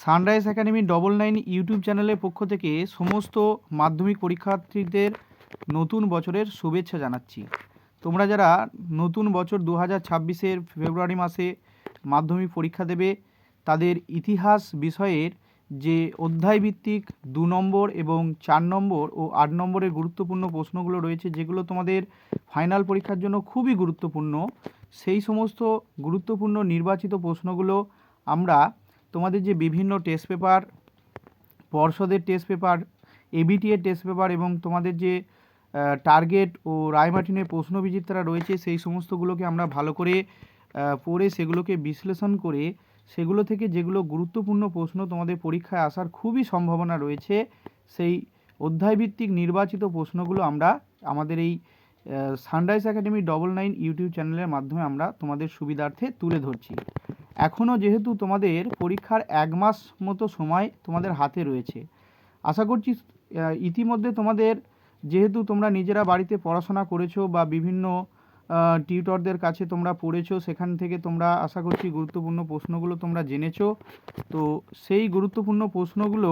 Sunrise academy 99 YouTube চ্যানেলের পক্ষ থেকে সমস্ত মাধ্যমিক পরীক্ষার্থীদের নতুন বছরের শুভেচ্ছা জানাচ্ছি। তোমরা যারা নতুন বছর 2026-এর ফেব্রুয়ারি মাসে মাধ্যমিক পরীক্ষা দেবে, তাদের ইতিহাস বিষয়ের যে অধ্যায়ভিত্তিক 2 নম্বর এবং 4 নম্বর ও 8 নম্বরের গুরুত্বপূর্ণ প্রশ্নগুলো রয়েছে, যেগুলো তোমাদের ফাইনাল পরীক্ষার জন্য খুবই গুরুত্বপূর্ণ, সেই সমস্ত গুরুত্বপূর্ণ নির্বাচিত প্রশ্নগুলো আমরা তোমাদের যে বিভিন্ন টেস্ট পেপার, পর্ষদের টেস্ট পেপার, এবিটি এর টেস্ট পেপার এবং তোমাদের যে টার্গেট ও রায়মার্টিনের প্রশ্নবিচিত্রা রয়েছে, সেই সমস্তগুলোকে আমরা ভালো করে পড়ে সেগুলোকে বিশ্লেষণ করে সেগুলো থেকে যেগুলো গুরুত্বপূর্ণ প্রশ্ন তোমাদের পরীক্ষায় আসার খুবই সম্ভাবনা রয়েছে, সেই অধ্যায়ভিত্তিক নির্বাচিত প্রশ্নগুলো আমরা আমাদের এই সানরাইজ একাডেমি 99 ইউটিউব চ্যানেলের মাধ্যমে আমরা তোমাদের সুবিধার্থে তুলে ধরছি। এখনও যেহেতু তোমাদের পরীক্ষার 1 মাস মতো সময় তোমাদের হাতে রয়েছে, আশা করছি ইতিমধ্যে তোমাদের যেহেতু তোমরা নিজেরা বাড়িতে পড়াশোনা করেছো বা বিভিন্ন টিউটরদের কাছে তোমরা পড়েছো, সেখান থেকে তোমরা আশা করছি গুরুত্বপূর্ণ প্রশ্নগুলো তোমরা জেনেছো। তো সেই গুরুত্বপূর্ণ প্রশ্নগুলো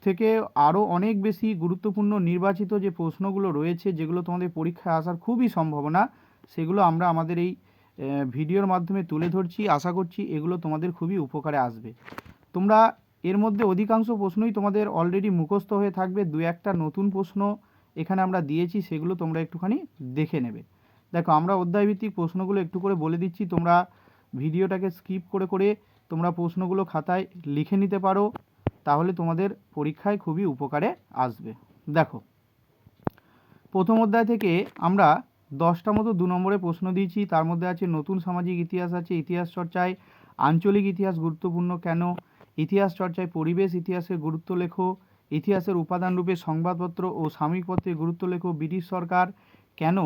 থেকে আরও অনেক বেশি গুরুত্বপূর্ণ নির্বাচিত যে প্রশ্নগুলো রয়েছে, যেগুলো তোমাদের পরীক্ষায় আসার খুবই সম্ভাবনা, সেগুলো আমরা আমাদের এই ভিডিওর মাধ্যমে তুলে ধরছি। আশা করছি এগুলো তোমাদের খুবই উপকারে আসবে। তোমরা এর মধ্যে অধিকাংশ প্রশ্নই তোমাদের অলরেডি মুখস্থ হয়ে থাকবে, 2-1টা নতুন প্রশ্ন এখানে আমরা দিয়েছি, সেগুলো তোমরা একটুখানি দেখে নেবে। দেখো, আমরা অধ্যায়ভিত্তিক প্রশ্নগুলো একটু করে বলে দিচ্ছি, তোমরা ভিডিওটাকে স্কিপ করে করে তোমরা প্রশ্নগুলো খাতায় লিখে নিতে পারো, তাহলে তোমাদের পরীক্ষায় খুবই উপকারে আসবে। দেখো, প্রথম অধ্যায় থেকে আমরা 10টা মতো 2 নম্বরের প্রশ্ন দিয়েছি। তার মধ্যে আছে নতুন সামাজিক ইতিহাস, আছে ইতিহাস চর্চায় আঞ্চলিক ইতিহাস গুরুত্বপূর্ণ কেন, ইতিহাস চর্চায় পরিবেশ ইতিহাসের গুরুত্ব লেখো, ইতিহাসের উপাদান রূপে সংবাদপত্র ও সাময়িকপত্রের গুরুত্ব লেখো, ব্রিটিশ সরকার কেন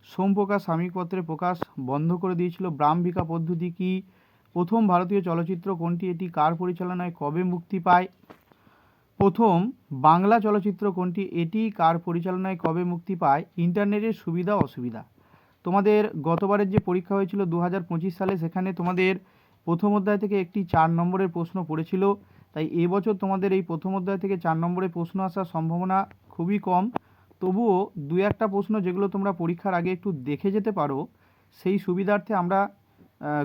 সোমপ্রকাশ সাময়িকপত্রে প্রকাশ বন্ধ করে দিয়েছিল, ব্রাহ্মিকা পদ্ধতি কী, প্রথম ভারতীয় চলচ্চিত্র কোনটি, এটি কার পরিচালনায় কবে মুক্তি পায়, প্রথম বাংলা চলচ্চিত্র কোনটি, এটি কার পরিচালনায় কবে মুক্তি পায়, ইন্টারনেটের সুবিধা অসুবিধা। তোমাদের গতবারের যে পরীক্ষা হয়েছিল 2025 সালে, সেখানে তোমাদের প্রথম অধ্যায় থেকে একটি 4 নম্বরের প্রশ্ন পড়েছিল, তাই এবছর তোমাদের এই প্রথম অধ্যায় থেকে 4 নম্বরের প্রশ্ন আসার সম্ভাবনা খুবই কম। তবুও 2-1টা প্রশ্ন যেগুলো তোমরা পরীক্ষার আগে একটু দেখে যেতে পারো, সেই সুবিধার্থে আমরা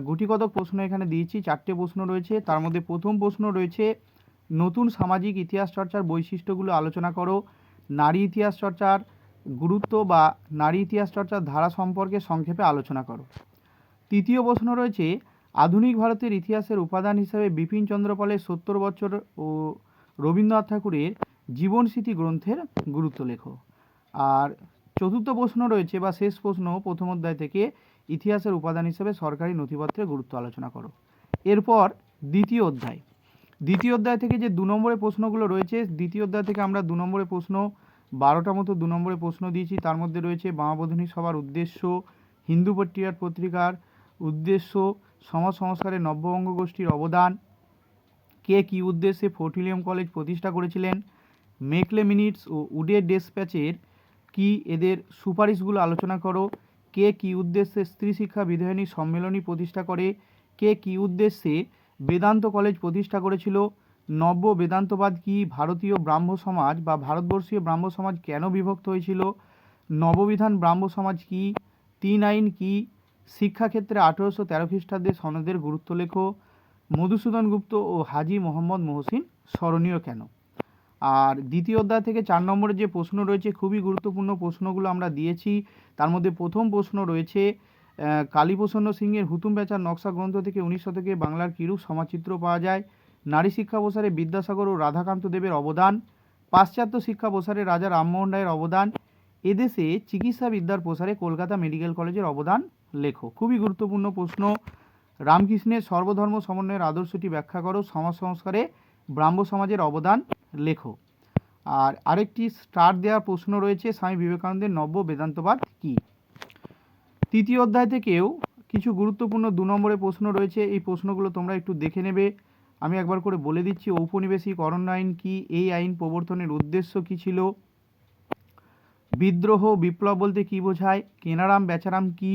গুটিকতক প্রশ্ন এখানে দিয়েছি। 4টে প্রশ্ন রয়েছে, তার মধ্যে প্রথম প্রশ্ন রয়েছে নতুন সামাজিক ইতিহাস চর্চার বৈশিষ্ট্যগুলো আলোচনা করো, নারী ইতিহাস চর্চার গুরুত্ব বা নারী ইতিহাস চর্চার ধারা সম্পর্কে সংক্ষেপে আলোচনা করো। তৃতীয় প্রশ্ন রয়েছে আধুনিক ভারতের ইতিহাসের উপাদান হিসেবে বিপিনচন্দ্র পালের 70 বছর ও রবীন্দ্রনাথ ঠাকুরের জীবনস্মৃতি গ্রন্থের গুরুত্ব লেখো। আর চতুর্থ প্রশ্ন রয়েছে বা শেষ প্রশ্ন প্রথম অধ্যায় থেকে ইতিহাসের উপাদান হিসেবে সরকারি নথিপত্রের গুরুত্ব আলোচনা করো। এরপর দ্বিতীয় অধ্যায় থেকে যে 2 নম্বরের প্রশ্নগুলো রয়েছে, দ্বিতীয় অধ্যায় থেকে আমরা 2 নম্বরের প্রশ্ন 12টা মতো 2 নম্বরের প্রশ্ন দিয়েছি। তার মধ্যে রয়েছে বামাবোধিনী সভার উদ্দেশ্য, হিন্দু পত্রিকার পত্রিকার উদ্দেশ্য, সমাজ সংস্কারে নব্যবঙ্গ গোষ্ঠীর অবদান, কে কী উদ্দেশ্যে ফোর্ট উইলিয়াম কলেজ প্রতিষ্ঠা করেছিলেন, মেকলে মিনিটস ও উডের ডেসপ্যাচের কি এদের সুপারিশগুলো আলোচনা করো, কে কী উদ্দেশ্যে স্ত্রী শিক্ষা বিধায়নী সম্মেলনী প্রতিষ্ঠা করে, কে কী উদ্দেশ্যে বেদান্ত কলেজ প্রতিষ্ঠা করেছিল, নব্য বেদান্তবাদ কি, ভারতীয় ব্রাহ্ম সমাজ বা ভারতবর্ষীয় ব্রাহ্ম সমাজ কেন বিভক্ত হয়েছিল, নববিধান ব্রাহ্ম সমাজ কি, 3 আইন কি, শিক্ষাক্ষেত্রে 1813 খ্রিস্টাব্দে সনদের গুরুত্ব লেখো, মধুসূদন গুপ্ত ও হাজী মোহাম্মদ মহসিন স্মরণীয় কেন। আর দ্বিতীয় অধ্যায় থেকে 4 নম্বরের যে প্রশ্ন রয়েছে, খুবই গুরুত্বপূর্ণ প্রশ্নগুলো আমরা দিয়েছি। তার মধ্যে প্রথম প্রশ্ন রয়েছে কালীপ্রসন্ন সিংয়ের হুতুম প্যাঁচার নকশা গ্রন্থ থেকে 19 শতকে বাংলার কিরূপ সমাজচিত্র পাওয়া যায়, নারী শিক্ষা প্রসারে বিদ্যাসাগর ও রাধাকান্ত দেবের অবদান, পাশ্চাত্য শিক্ষা প্রসারে রাজা রামমোহন রায়ের অবদান, এদেশে চিকিৎসা বিদ্যার প্রসারে কলকাতা মেডিকেল কলেজের অবদান লেখো। খুবই গুরুত্বপূর্ণ প্রশ্ন। রামকৃষ্ণের সর্বধর্ম সমন্বয়ের আদর্শটি ব্যাখ্যা করো, সমাজ সংস্কারে ব্রাহ্ম সমাজের অবদান লেখো। আর আরেকটি স্টার দেওয়া প্রশ্ন রয়েছে স্বামী বিবেকানন্দের নব্য বেদান্তবাদ কী। তৃতীয় অধ্যায় থেকেও কিছু গুরুত্বপূর্ণ 2 নম্বরের প্রশ্ন রয়েছে, এই প্রশ্নগুলো তোমরা একটু দেখে নেবে। আমি একবার করে বলে দিচ্ছি, ঔপনিবেশিক অরণ্য আইন কী, এই আইন প্রবর্তনের উদ্দেশ্য কী ছিল, বিদ্রোহ বিপ্লব বলতে কী বোঝায়, কেনারাম বেচারাম কী,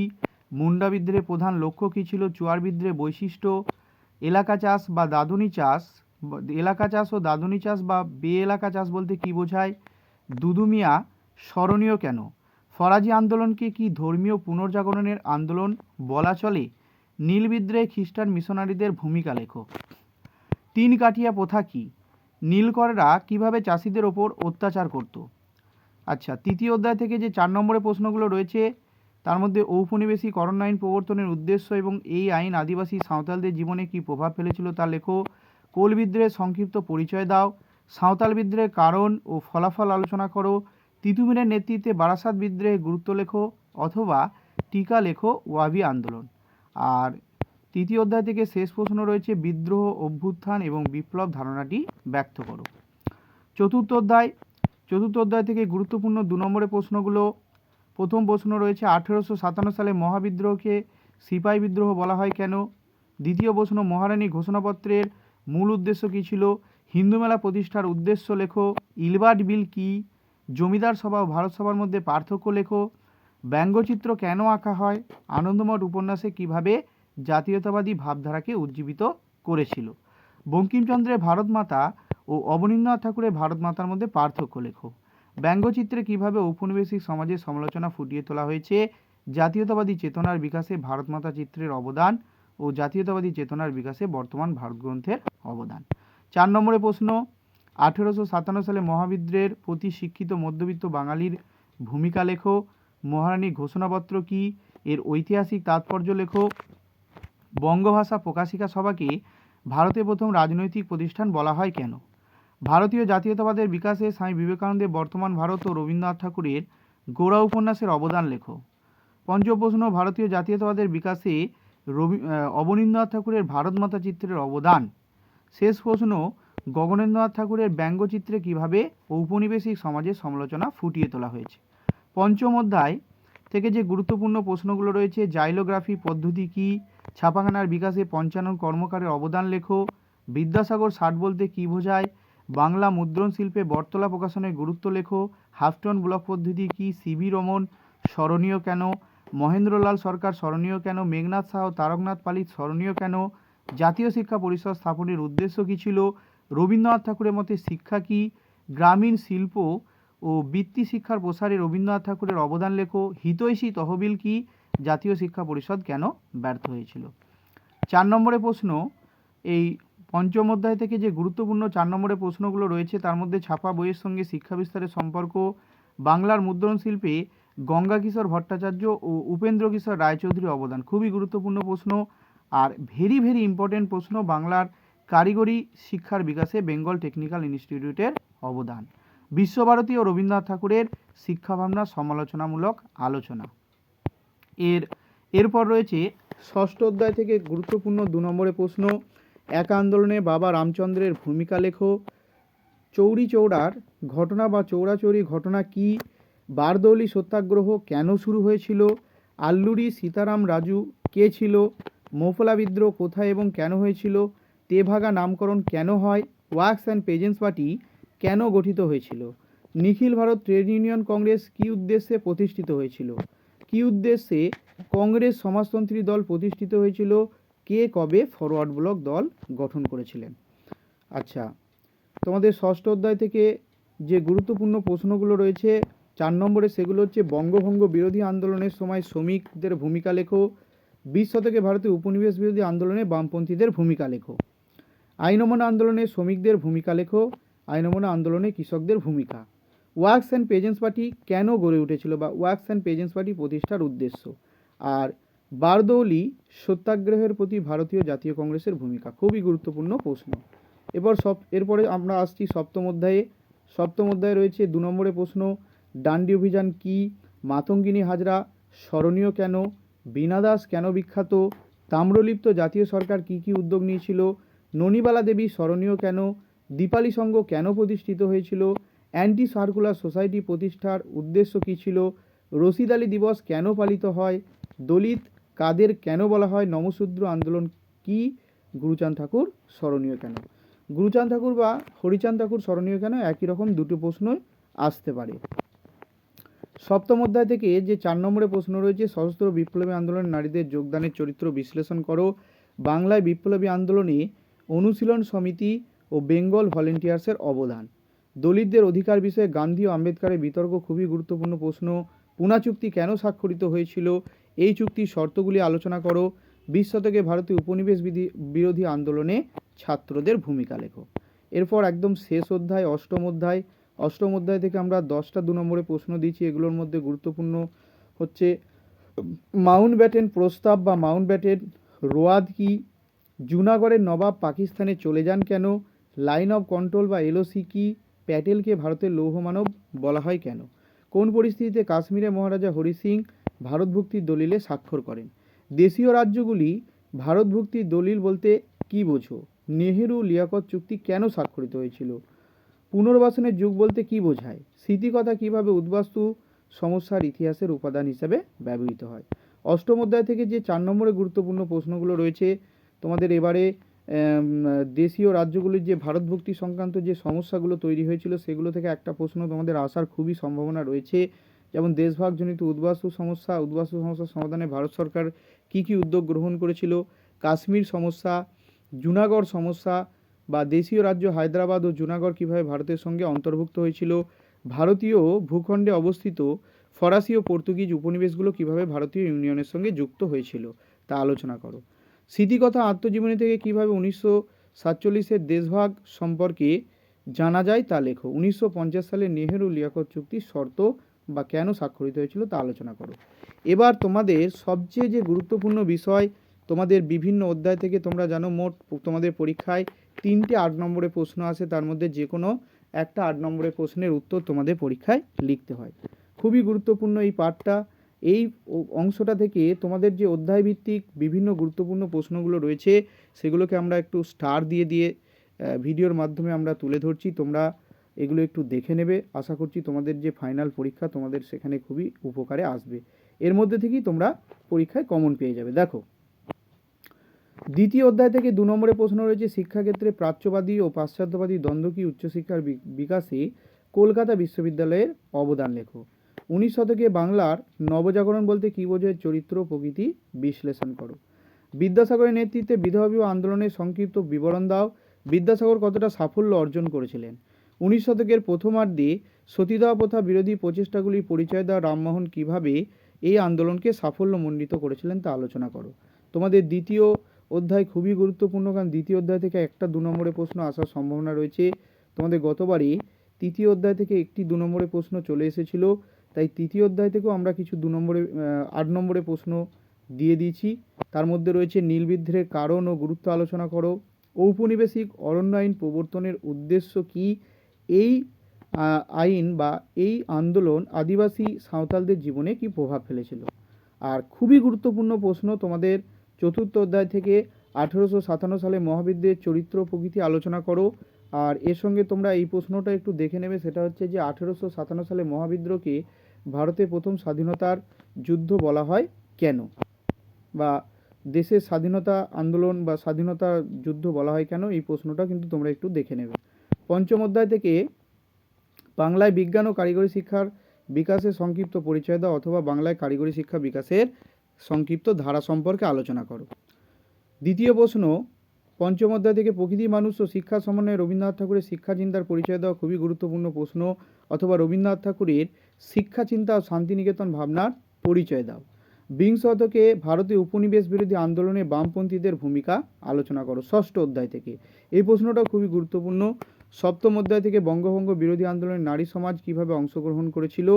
মুন্ডা বিদ্রোহের প্রধান লক্ষ্য কী ছিল, চুয়ার বিদ্রোহের বৈশিষ্ট্য, এলাকা চাষ বা দাদুনি চাষ, এলাকা চাষ ও দাদুনি চাষ বা বে এলাকা চাষ বলতে কী বোঝায়? দুদু মিয়া স্মরণীয় কেন? ফরাজি আন্দোলনকে কি ধর্মীয় পুনর্জাগরণের আন্দোলন বলা চলে? নীল বিদ্রোহে খ্রিস্টান মিশনারিদের ভূমিকা লেখো। তিন কাঠিয়া প্রথা কী? নীলকররা কিভাবে চাষিদের ওপর অত্যাচার করত? আচ্ছা, তৃতীয় অধ্যায় থেকে যে 4 নম্বরের প্রশ্নগুলো রয়েছে তার মধ্যে ঔপনিবেশিকরণ আইন প্রবর্তনের উদ্দেশ্য এবং এই আইন আদিবাসী সাঁওতালদের জীবনে কী প্রভাব ফেলেছিল তা লেখো। কোল বিদ্রোহের সংক্ষিপ্ত পরিচয় দাও। সাঁওতাল বিদ্রোহের কারণ ও ফলাফল আলোচনা করো। তিতুমিরের নেতৃত্বে বারাসাত বিদ্রোহের গুরুত্ব লেখো, অথবা টিকা লেখো ওয়াবি আন্দোলন। আর তৃতীয় অধ্যায় থেকে শেষ প্রশ্ন রয়েছে বিদ্রোহ, অভ্যুত্থান এবং বিপ্লব ধারণাটি ব্যক্ত করো। চতুর্থ অধ্যায় থেকে গুরুত্বপূর্ণ 2 নম্বরের প্রশ্নগুলো। প্রথম প্রশ্ন রয়েছে 1857 সালে মহাবিদ্রোহকে সিপাহী বিদ্রোহ বলা হয় কেন? দ্বিতীয় প্রশ্ন মহারানী ঘোষণাপত্রের মূল উদ্দেশ্য কী ছিল? হিন্দু মেলা প্রতিষ্ঠার উদ্দেশ্য লেখো। ইলবার্ট বিল কী? জমিদার সভা ও ভারত সভার মধ্যে পার্থক্য লেখো। ব্যঙ্গচিত্র কেন আঁকা হয়? আনন্দমঠ উপন্যাসে কিভাবে জাতীয়তাবাদী ভাবধারাকে উজ্জীবিত করেছিল? বঙ্কিমচন্দ্রের ভারতমাতা ও অবনীন্দ্রনাথ ঠাকুরের ভারতমাতার মধ্যে পার্থক্য লেখো। ব্যঙ্গচিত্রে কিভাবে ঔপনিবেশিক সমাজের সমালোচনা ফুটিয়ে তোলা হয়েছে? জাতীয়তাবাদী চেতনার বিকাশে ভারতমাতা চিত্রের অবদান ও জাতীয়তাবাদী চেতনার বিকাশে বর্তমান ভারত গ্রন্থের অবদান। 4 নম্বরের প্রশ্ন 1857 সালে মহাবিদ্রোহের প্রতি শিক্ষিত মধ্যবিত্ত বাঙালির ভূমিকা লেখো। মহারানী ঘোষণাপত্র কী? এর ঐতিহাসিক তাৎপর্য লেখো। বঙ্গভাষা প্রকাশিকা সভাকে ভারতের প্রথম রাজনৈতিক প্রতিষ্ঠান বলা হয় কেন? ভারতীয় জাতীয়তাবাদের বিকাশে স্বামী বিবেকানন্দের বর্তমান ভারত ও রবীন্দ্রনাথ ঠাকুরের গোড়া উপন্যাসের অবদান লেখো। পঞ্চম প্রশ্ন ভারতীয় জাতীয়তাবাদের বিকাশে অবনীন্দ্রনাথ ঠাকুরের ভারতমাতা চিত্রের অবদান। শেষ প্রশ্ন গগনেন্দ্রনাথ ঠাকুরের ব্যঙ্গচিত্রে কিভাবে ঔপনিবেশিক সমাজের সমালোচনা ফুটিয়ে তোলা হয়েছে। পঞ্চম অধ্যায় থেকে যে গুরুত্বপূর্ণ প্রশ্নগুলো রয়েছে জাইলোগ্রাফি পদ্ধতি কী? ছাপাখানার বিকাশে পঞ্চানন কর্মকারের অবদান লেখো। বিদ্যাসাগর ষাট বলতে কী বোঝায়? বাংলা মুদ্রণ শিল্পে বটতলা প্রকাশনের গুরুত্ব লেখো। হাফটন ব্লক পদ্ধতি কী? সিভি রমন স্মরণীয় কেন? মহেন্দ্রলাল সরকার স্মরণীয় কেন? মেঘনাথ সাহা ও তারকনাথ পালিত স্মরণীয় কেন? জাতীয় শিক্ষা পরিষদ স্থাপনের উদ্দেশ্য কী ছিল? রবীন্দ্রনাথ ঠাকুরের মতে শিক্ষা কী? গ্রামীণ শিল্প ও বৃত্তি শিক্ষার প্রসারে রবীন্দ্রনাথ ঠাকুরের অবদান লেখো। হিতৈষী তহবিল কী? জাতীয় শিক্ষা পরিষদ কেন ব্যর্থ হয়েছিল? 4 নম্বরের প্রশ্ন এই পঞ্চম অধ্যায় থেকে যে গুরুত্বপূর্ণ 4 নম্বরের প্রশ্নগুলো রয়েছে তার মধ্যে ছাপা বইয়ের সঙ্গে শিক্ষা বিস্তারের সম্পর্ক, বাংলার মুদ্রণ শিল্পে গঙ্গা কিশোর ভট্টাচার্য ও উপেন্দ্র কিশোর রায়চৌধুরীর অবদান, খুবই গুরুত্বপূর্ণ প্রশ্ন। আর ভেরি ভেরি ইম্পর্টেন্ট প্রশ্ন বাংলার কারিগরি শিক্ষার বিকাশে বেঙ্গল টেকনিক্যাল ইনস্টিটিউটের অবদান। বিশ্বভারতী ও রবীন্দ্রনাথ ঠাকুরের শিক্ষা ভাবনার সমালোচনামূলক আলোচনা। এরপর রয়েছে ষষ্ঠ অধ্যায় থেকে গুরুত্বপূর্ণ 2 নম্বরের প্রশ্ন এক আন্দোলনে বাবা রামচন্দ্রের ভূমিকা লেখো। চৌরি চৌরার ঘটনা বা চৌরাচৌরি ঘটনা কী? বারদৌলি সত্যাগ্রহ কেন শুরু হয়েছিল? আল্লুরি সীতারাম রাজু কে ছিল? মোফলা বিদ্রোহ কোথায় এবং কেন হয়েছিল? তেভাগা নামকরণ কেন হয়? ওয়ার্কস অ্যান্ড পেজেন্টস পার্টি কেন গঠিত হয়েছিল? নিখিল ভারত ট্রেড ইউনিয়ন কংগ্রেস কী উদ্দেশ্যে প্রতিষ্ঠিত হয়েছিল? কী উদ্দেশ্যে কংগ্রেস সমাজতন্ত্রী দল প্রতিষ্ঠিত হয়েছিল? কে কবে ফরওয়ার্ড ব্লক দল গঠন করেছিলেন? আচ্ছা, তোমাদের ষষ্ঠ অধ্যায় থেকে যে গুরুত্বপূর্ণ প্রশ্নগুলো রয়েছে 4 নম্বরে সেগুলো হচ্ছে বঙ্গভঙ্গ বিরোধী আন্দোলনের সময় শ্রমিকদের ভূমিকা লেখো। 20 শতকে ভারতে উপনিবেশ বিরোধী আন্দোলনে বামপন্থীদের ভূমিকা লেখো। আইন অমান্য আন্দোলনে শ্রমিকদের ভূমিকা লেখো। আইন অমান্য আন্দোলনে কৃষকদের ভূমিকা। ওয়ার্কস অ্যান্ড পেজেন্টস পার্টি কেন গড়ে উঠেছিল বা ওয়ার্কস অ্যান্ড পেজেন্টস পার্টি প্রতিষ্ঠার উদ্দেশ্য। আর বারদৌলি সত্যাগ্রহের প্রতি ভারতীয় জাতীয় কংগ্রেসের ভূমিকা, খুবই গুরুত্বপূর্ণ প্রশ্ন। এরপরে আমরা আসছি সপ্তম অধ্যায়ে। সপ্তম অধ্যায়ে রয়েছে 2 নম্বরের প্রশ্ন ডান্ডি অভিযান কী? মাতঙ্গিনী হাজরা স্মরণীয় কেন? বীণা দাস কেন বিখ্যাত? তাম্রলিপ্ত জাতীয় সরকার কী কী উদ্যোগ নিয়েছিল? ননিবালা দেবী স্মরণীয় কেন? দীপালি সংঘ কেন প্রতিষ্ঠিত হয়েছিল? অ্যান্টি সার্কুলার সোসাইটি প্রতিষ্ঠার উদ্দেশ্য কী ছিল? রশিদ আলী দিবস কেন পালিত হয়? দলিত কাদের কেন বলা হয়? নমশূদ্র আন্দোলন কি? গুরুচাঁদ ঠাকুর স্মরণীয় কেন? গুরুচাঁদ ঠাকুর বা হরিচাঁদ ঠাকুর স্মরণীয় কেন, একই রকম দুটো প্রশ্ন আসতে পারে। সপ্তম অধ্যায় থেকে যে 4 নম্বরের প্রশ্ন রয়েছে সশস্ত্র বিপ্লবী আন্দোলনে নারীদের যোগদানের চরিত্র বিশ্লেষণ করো। বাংলায় বিপ্লবী আন্দোলনে অনুশীলন সমিতি ও বেঙ্গল ভলেন্টিয়ার্সের অবদান, দলিতদের অধিকার বিষয়ে গান্ধী ও আম্বেদকরের বিতর্ক খুবই গুরুত্বপূর্ণ প্রশ্ন, পুনা চুক্তি কেন স্বাক্ষরিত হয়েছিল, এই চুক্তির শর্তগুলি আলোচনা করো, 20 শতকে ভারতীয় উপনিবেশ বিরোধী আন্দোলনে ছাত্রদের ভূমিকা লেখো। এরপর একদম শেষ অধ্যায় অষ্টম অধ্যায় থেকে আমরা 10টা 2 নম্বরে প্রশ্ন দিয়েছি। এগুলোর মধ্যে গুরুত্বপূর্ণ হচ্ছে মাউন্টব্যাটেন প্রস্তাব বা মাউন্টব্যাটেন রোয়াদ কি, জুনাগড়ের নবাব পাকিস্তানে চলে যান কেন, লাইন অফ কন্ট্রোল বা এলওসি কি, প্যাটেলকে ভারতের লৌহ মানব বলা হয় কেন, কোন পরিস্থিতিতে কাশ্মীরে মহারাজা হরি সিং ভারতভুক্তির দলিলে স্বাক্ষর করেন, দেশীয় রাজ্যগুলি ভারতভুক্তির দলিল বলতে কি বোঝো, নেহেরু লিয়াকত চুক্তি কেন স্বাক্ষরিত হয়েছিল, পুনর্বাসনের যুগ বলতে কি বোঝায়, স্মৃতিকথা কিভাবে উদ্বাস্তু সমস্যার ইতিহাসের উপাদান হিসেবে ব্যবহৃত হয়। অষ্টম অধ্যায় থেকে যে 4 নম্বরে গুরুত্বপূর্ণ প্রশ্নগুলো রয়েছে তোমাদের এবারে দেশীয় রাজ্যগুলির যে ভারতভুক্তি সংক্রান্ত যে সমস্যাগুলো তৈরি হয়েছিল সেগুলো থেকে একটা প্রশ্ন তোমাদের আসার খুবই সম্ভাবনা রয়েছে। যেমন দেশভাগজনিত উদ্বাস্তু সমস্যার সমাধানে ভারত সরকার কি কি উদ্যোগ গ্রহণ করেছিল, কাশ্মীর সমস্যা, জুনাগড় সমস্যা বা দেশীয় রাজ্য হায়দ্রাবাদ ও জুনাগড় কীভাবে ভারতের সঙ্গে অন্তর্ভুক্ত হয়েছিল, ভারতীয় ভূখণ্ডে অবস্থিত ফরাসি ও পর্তুগিজ উপনিবেশগুলো কীভাবে ভারতীয় ইউনিয়নের সঙ্গে যুক্ত হয়েছিল তা আলোচনা করো। স্মৃতিকথা আত্মজীবনী থেকে কীভাবে 1947-এর দেশভাগ সম্পর্কে জানা যায় তা লেখো। 1950 সালে নেহেরু লিয়াকত চুক্তির শর্ত বা কেন স্বাক্ষরিত হয়েছিল তা আলোচনা করো। এবার তোমাদের সবচেয়ে যে গুরুত্বপূর্ণ বিষয়, তোমাদের বিভিন্ন অধ্যায় থেকে তোমরা জানো মোট তোমাদের পরীক্ষায় 3টে 8 নম্বরের প্রশ্ন আসে, তার মধ্যে যে কোনো একটা 8 নম্বরের প্রশ্নের উত্তর তোমাদের পরীক্ষায় লিখতে হয়। খুবই গুরুত্বপূর্ণ এই পার্টটা। এই অংশটা থেকে তোমাদের যে অধ্যায়ভিত্তিক বিভিন্ন গুরুত্বপূর্ণ প্রশ্নগুলো রয়েছে সেগুলোকে আমরা একটু স্টার দিয়ে ভিডিওর মাধ্যমে আমরা তুলে ধরছি, তোমরা এগুলো একটু দেখে নেবে। আশা করছি তোমাদের যে ফাইনাল পরীক্ষা তোমাদের সেখানে খুবই উপকারে আসবে। এর মধ্যে থেকেই তোমরা পরীক্ষায় কমন পেয়ে যাবে। দেখো, দ্বিতীয় অধ্যায় থেকে 2 নম্বরের প্রশ্ন রয়েছে শিক্ষাক্ষেত্রে প্রাচ্যবাদী ও পাশ্চাত্যবাদী দ্বন্দ্ব কি উচ্চশিক্ষার বিকাশে কলকাতা বিশ্ববিদ্যালয়ের অবদান লেখো। 19 শতকে বাংলার নবজাগরণ বলতে কী বোঝায়, চরিত্র প্রকৃতি বিশ্লেষণ করো। বিদ্যাসাগরের নেতৃত্বে বিধবা বিবাহ আন্দোলনের সংক্ষিপ্ত বিবরণ দাও। বিদ্যাসাগর কতটা সাফল্য অর্জন করেছিলেন। 19 শতকের প্রথমার্ধে সতীদাহ প্রথা বিরোধী প্রচেষ্টাগুলির পরিচয় দেওয়া রামমোহন কীভাবে এই আন্দোলনকে সাফল্যমণ্ডিত করেছিলেন তা আলোচনা করো। তোমাদের দ্বিতীয় অধ্যায় খুবই গুরুত্বপূর্ণ, কারণ দ্বিতীয় অধ্যায় থেকে একটা 2 নম্বরের প্রশ্ন আসার সম্ভাবনা রয়েছে। তোমাদের গতবারই তৃতীয় অধ্যায় থেকে একটি 2 নম্বরের প্রশ্ন চলে এসেছিল, তাই তৃতীয় অধ্যায় থেকেও আমরা কিছু 8 নম্বরের প্রশ্ন দিয়ে দিয়েছি। তার মধ্যে রয়েছে নীল বিদ্রোহের কারণ ও গুরুত্ব আলোচনা করো, ঔপনিবেশিক অরণ্য আইন প্রবর্তনের উদ্দেশ্য কি, এই আইন বা এই আন্দোলন আদিবাসী সাঁওতালদের জীবনে কি প্রভাব ফেলেছিল। আর খুবই গুরুত্বপূর্ণ প্রশ্ন তোমাদের চতুর্থ অধ্যায় থেকে 1857 সালে মহাবিদ্রোহের চরিত্র প্রকৃতি আলোচনা করো। আর এর সঙ্গে তোমরা এই প্রশ্নটা একটু দেখে নেবে, সেটা হচ্ছে যে 1857 সালে মহাবিদ্রোহকে ভারতের প্রথম স্বাধীনতার যুদ্ধ বলা হয় কেন, বা দেশের স্বাধীনতা আন্দোলন বা স্বাধীনতা যুদ্ধ বলা হয় কেন, এই প্রশ্নটা কিন্তু তোমরা একটু দেখে নেবে। পঞ্চম অধ্যায় থেকে বাংলায় বিজ্ঞান ও কারিগরি শিক্ষার বিকাশের সংক্ষিপ্ত পরিচয় দাও, অথবা বাংলায় কারিগরি শিক্ষা বিকাশের সংক্ষিপ্ত ধারা সম্পর্কে আলোচনা করো। দ্বিতীয় প্রশ্ন, পঞ্চম অধ্যায় থেকে প্রকৃতি মানুষ ও শিক্ষা সমন্বয়ে রবীন্দ্রনাথ ঠাকুরের শিক্ষা চিন্তার পরিচয় দেওয়া, খুবই গুরুত্বপূর্ণ প্রশ্ন, অথবা রবীন্দ্রনাথ ঠাকুরের শিক্ষা চিন্তা ও শান্তিনিকেতন ভাবনার পরিচয় দাও। বিংশ শতকে ভারতীয় উপনিবেশ বিরোধী আন্দোলনে বামপন্থীদের ভূমিকা আলোচনা করো, ষষ্ঠ অধ্যায় থেকে। এই প্রশ্নটা খুবই গুরুত্বপূর্ণ। সপ্তম অধ্যায় থেকে বঙ্গভঙ্গ বিরোধী আন্দোলনে নারী সমাজ কিভাবে অংশগ্রহণ করেছিল,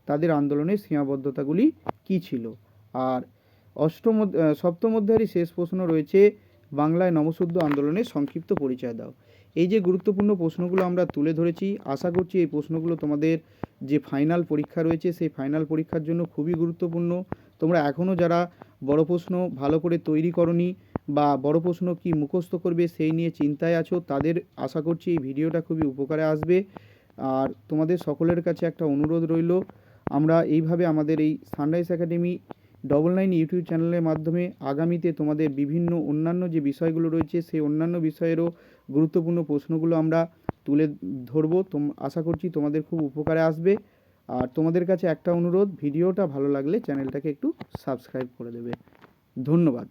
তাদের আন্দোলনের সীমাবদ্ধতাগুলি কী ছিল। আর সপ্তম অধ্যায়েরই শেষ প্রশ্ন রয়েছে বাংলায় নবশুদ্ধ আন্দোলনের সংক্ষিপ্ত পরিচয় দাও। এই যে গুরুত্বপূর্ণ প্রশ্নগুলো আমরা তুলে ধরেছি, আশা করছি এই প্রশ্নগুলো তোমাদের যে ফাইনাল পরীক্ষা রয়েছে সেই ফাইনাল পরীক্ষার জন্য খুবই গুরুত্বপূর্ণ। তোমরা এখনও যারা বড় প্রশ্ন ভালো করে তৈরি করনি বা বড় প্রশ্ন কি মুখস্থ করবে সেই নিয়ে চিন্তায় আছো, তাদের আশা করছি এই ভিডিওটা খুবই উপকারে আসবে। আর তোমাদের সকলের কাছে একটা অনুরোধ রইল, আমরা এইভাবে আমাদের এই সানরাইজ একাডেমি 99 ইউটিউব চ্যানেলের মাধ্যমে আগামীতে তোমাদের বিভিন্ন অন্যান্য যে বিষয়গুলো রয়েছে সেই অন্যান্য বিষয়েরও গুরুত্বপূর্ণ প্রশ্নগুলো আমরা তুলে ধরবো। আশা করছি তোমাদের খুব উপকারে আসবে। আর তোমাদের কাছে একটা অনুরোধ, ভিডিওটা ভালো লাগলে চ্যানেলটাকে একটু সাবস্ক্রাইব করে দেবে। ধন্যবাদ।